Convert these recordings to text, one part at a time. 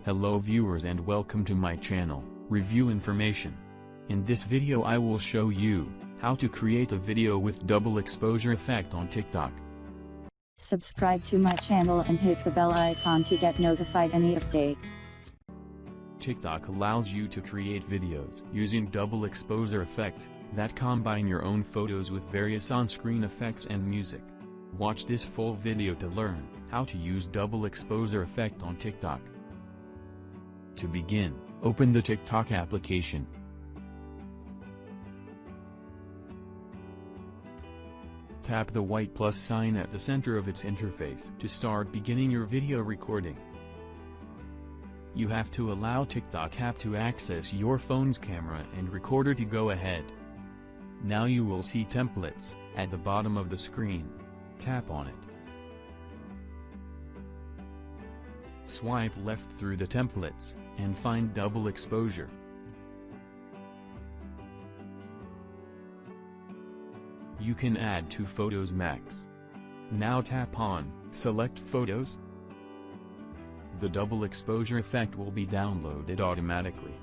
Hello viewers and welcome to my channel, Review Information. In this video I will show you how to create a video with double exposure effect on TikTok. Subscribe to my channel and hit the bell icon to get notified any updates. TikTok allows you to create videos using double exposure effect that combine your own photos with various on-screen effects and music. Watch this full video to learn how to use double exposure effect on TikTok. To begin, open the TikTok application. Tap the white plus sign at the center of its interface to start beginning your video recording. You have to allow TikTok app to access your phone's camera and recorder to go ahead. Now you will see templates at the bottom of the screen. Tap on it. Swipe left through the templates, and find double exposure. You can add 2 photos max. Now tap on Select Photos. The double exposure effect will be downloaded automatically.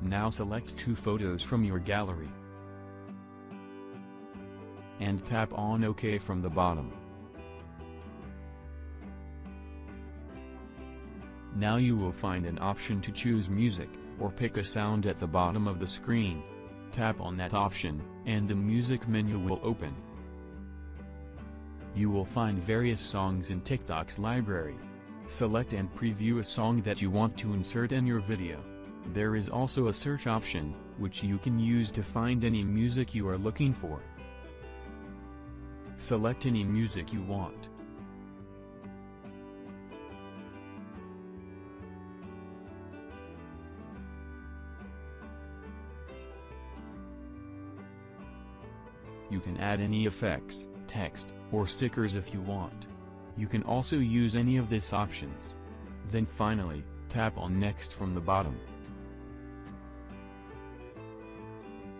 Now select 2 photos from your gallery and tap on OK from the bottom. Now you will find an option to choose music, or pick a sound at the bottom of the screen. Tap on that option, and the music menu will open. You will find various songs in TikTok's library. Select and preview a song that you want to insert in your video. There is also a search option, which you can use to find any music you are looking for. Select any music you want. You can add any effects, text, or stickers if you want. You can also use any of these options. Then finally, tap on Next from the bottom.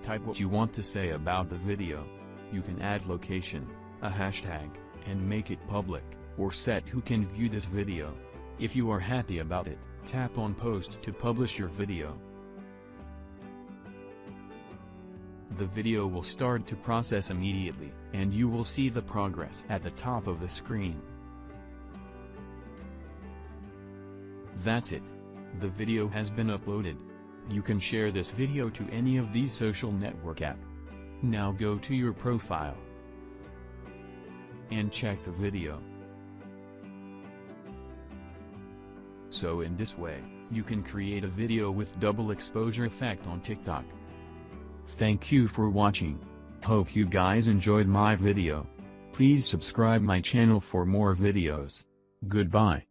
Type what you want to say about the video. You can add location, a hashtag, and make it public, or set who can view this video. If you are happy about it, tap on Post to publish your video. The video will start to process immediately, and you will see the progress at the top of the screen. That's it. The video has been uploaded. You can share this video to any of these social network apps. Now go to your profile and check the video. So in this way, you can create a video with double exposure effect on TikTok. Thank you for watching. Hope you guys enjoyed my video. Please subscribe my channel for more videos. Goodbye.